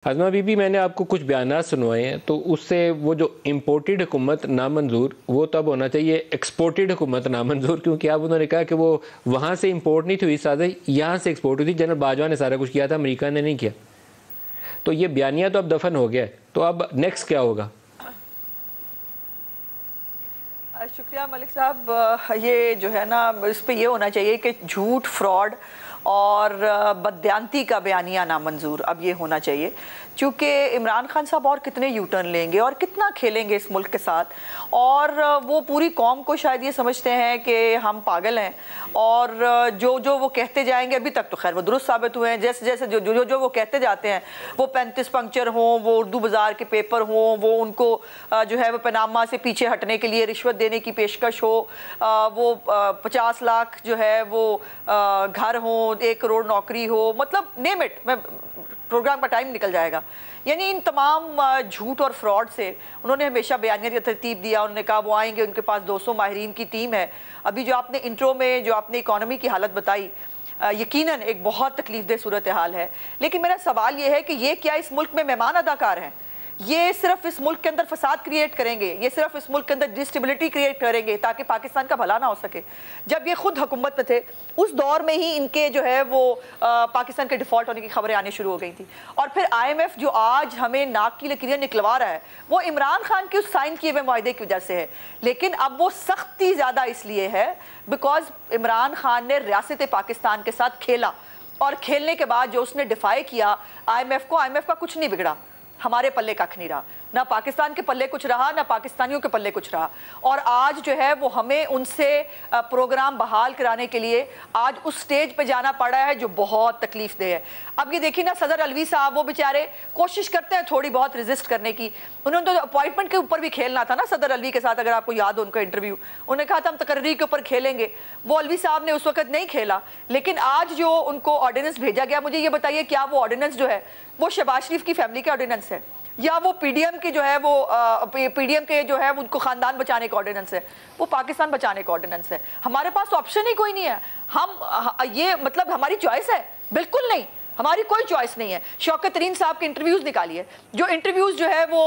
आज़मा बीबी, मैंने आपको कुछ बयानात सुनवाए हैं, तो उससे वो जो इम्पोर्टेड हुकूमत नामंजूर, वो तब होना चाहिए एक्सपोर्टेड हुकूमत नामंजूर, क्योंकि अब उन्होंने कहा कि वो वहाँ से इम्पोर्ट नहीं थी साजिश, यहाँ से एक्सपोर्ट हुई थी। जनरल बाजवा ने सारा कुछ किया था, अमेरिका ने नहीं किया। तो ये बयानिया तो अब दफन हो गया है, तो अब नेक्स्ट क्या होगा? शुक्रिया मलिक साहब। ये जो है ना, इस पे ये होना चाहिए कि झूठ, फ्रॉड और बदयांती का बयानिया नामंजूर अब ये होना चाहिए, क्योंकि इमरान खान साहब और कितने यू टर्न लेंगे और कितना खेलेंगे इस मुल्क के साथ। और वो पूरी कौम को शायद ये समझते हैं कि हम पागल हैं, और जो जो वो कहते जाएंगे, अभी तक तो खैर वो दुरुस्त साबित हुए हैं। जैसे जैसे जो जो जो वो कहते जाते हैं, वो 35 पंक्चर हों, वो उर्दू बाज़ार के पेपर हों, वो उनको जो है वो पनामा से पीछे हटने के लिए रिश्वत देने की पेशकश हो, वो 50 लाख जो है वो घर हों, 1 करोड़ नौकरी हो, मतलब नेम इट, मैं प्रोग्राम का टाइम निकल जाएगा। यानी इन तमाम झूठ और फ्रॉड से उन्होंने हमेशा बयानिया की तरतीब दिया। उन्होंने कहा वो आएंगे, उनके पास 200 माहिरीन की टीम है। अभी जो आपने इंट्रो में जो आपने इकॉनमी की हालत बताई, यकीनन एक बहुत तकलीफदेह सूरत हाल है। लेकिन मेरा सवाल ये है कि ये क्या इस मुल्क में मेहमान अदाकार हैं? ये सिर्फ इस मुल्क के अंदर फसाद क्रिएट करेंगे, ये सिर्फ इस मुल्क के अंदर डिस्टेबिलिटी क्रिएट करेंगे ताकि पाकिस्तान का भला ना हो सके। जब ये खुद हुकूमत में थे, उस दौर में ही इनके जो है वो पाकिस्तान के डिफॉल्ट होने की खबरें आनी शुरू हो गई थी। और फिर IMF जो आज हमें नाक की लकीरें निकलवा रहा है, वो इमरान खान के उस साइन किए हुए मुआहदे की वजह से है। लेकिन अब वो सख्ती ज़्यादा इसलिए है बिकॉज इमरान खान ने रियासत पाकिस्तान के साथ खेला, और खेलने के बाद जो उसने डिफाई किया IMF को, IMF का कुछ नहीं बिगड़ा, हमारे पल्ले कख नहीं रहा, ना पाकिस्तान के पल्ले कुछ रहा, ना पाकिस्तानियों के पल्ले कुछ रहा। और आज जो है वो हमें उनसे प्रोग्राम बहाल कराने के लिए आज उस स्टेज पे जाना पड़ा है जो बहुत तकलीफदेह है। अब ये देखिए ना, सदर अलवी साहब वो बेचारे कोशिश करते हैं थोड़ी बहुत रेजिस्ट करने की। उन्होंने तो अपॉइंटमेंट के ऊपर भी खेलना था ना सदर अलवी के साथ, अगर आपको याद हो उनका इंटरव्यू, उन्होंने कहा था हम तकर्री के ऊपर खेलेंगे। वो अलवी साहब ने उस वक्त नहीं खेला। लेकिन आज जो उनको ऑर्डिनेंस भेजा गया, मुझे ये बताइए क्या वो ऑर्डिनेंस जो है वो शहबाज शरीफ की फैमिली का ऑर्डिनेंस है, या वो PDM के जो है वो PDM के जो है उनको खानदान बचाने का ऑर्डिनेंस है? वो पाकिस्तान बचाने का ऑर्डिनेंस है। हमारे पास तो ऑप्शन ही कोई नहीं है। हम ये मतलब हमारी चॉइस है? बिल्कुल नहीं, हमारी कोई चॉइस नहीं है। शौकत तरीन साहब के इंटरव्यूज़ निकालिए, जो इंटरव्यूज़ जो है वो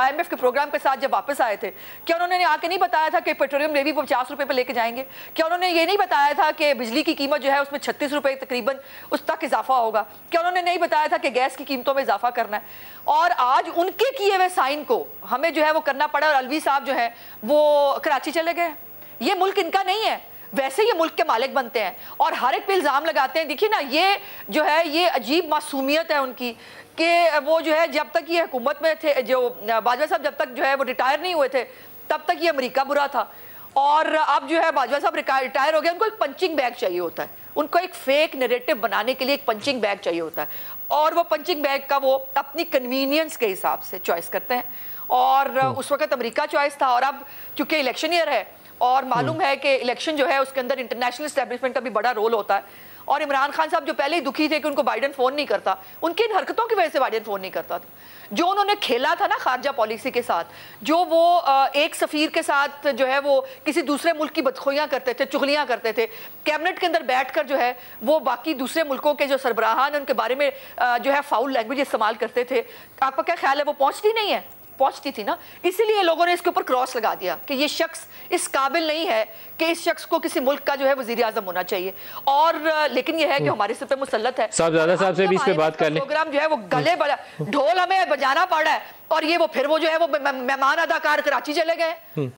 IMF के प्रोग्राम के साथ जब वापस आए थे, क्या उन्होंने आके नहीं बताया था कि पेट्रोलियम लेवी को 50 रुपये पर लेके जाएंगे? क्या उन्होंने ये नहीं बताया था कि बिजली की कीमत जो है उसमें 36 रुपये तकरीबन उस तक इजाफा होगा? क्या उन्होंने नहीं बताया था कि गैस की कीमतों में इजाफा करना है? और आज उनके किए हुए साइन को हमें जो है वो करना पड़ा, और अलवी साहब जो है वो कराची चले गए। ये मुल्क इनका नहीं है, वैसे ये मुल्क के मालिक बनते हैं और हर एक पे इल्ज़ाम लगाते हैं। देखिए ना, ये जो है ये अजीब मासूमियत है उनकी कि वो जो है जब तक ये हुकूमत में थे, जो बाजवा साहब जब तक जो है वो रिटायर नहीं हुए थे, तब तक ये अमेरिका बुरा था। और अब जो है बाजवा साहब रिटायर हो गए, उनको एक पंचिंग बैग चाहिए होता है, उनको एक फेक नैरेटिव बनाने के लिए एक पंचिंग बैग चाहिए होता है, और वो पंचिंग बैग का वो अपनी कन्वीनियंस के हिसाब से चॉइस करते हैं। और उस वक्त अमेरिका चॉइस था, और अब चूंकि इलेक्शन ईयर है और मालूम है कि इलेक्शन जो है उसके अंदर इंटरनेशनल एस्टेब्लिशमेंट का भी बड़ा रोल होता है। और इमरान खान साहब जो पहले ही दुखी थे कि उनको बाइडन फ़ोन नहीं करता, उनकी इन हरकतों की वजह से बाइडन फ़ोन नहीं करता था। जो उन्होंने खेला था ना खारजा पॉलिसी के साथ, जो वो एक सफ़ीर के साथ जो है वो किसी दूसरे मुल्क की बदखोइयाँ करते थे, चुगलियाँ करते थे, कैबिनेट के अंदर बैठ कर जो है वो बाकी दूसरे मुल्कों के जो सरबराहान उनके बारे में जो है फाउल लैंग्वेज इस्तेमाल करते थे। आपका क्या ख्याल है वो पहुँचती नहीं है? पहुंचती थी ना। इसीलिए लोगों ने इसके ऊपर क्रॉस लगा दिया कि ये शख्स इस काबिल नहीं है कि इस शख्स को किसी मुल्क का जो है वजीर आजम होना चाहिए। और लेकिन यह है कि हमारे सिर पे मुसल्लत है। साहब से भी इस पे बात कर लें। प्रोग्राम जो है वो गले बजा, ढोल हमें बजाना पड़ा है, और ये वो फिर वो जो है वो मेहमान अदाकार कराची चले गए।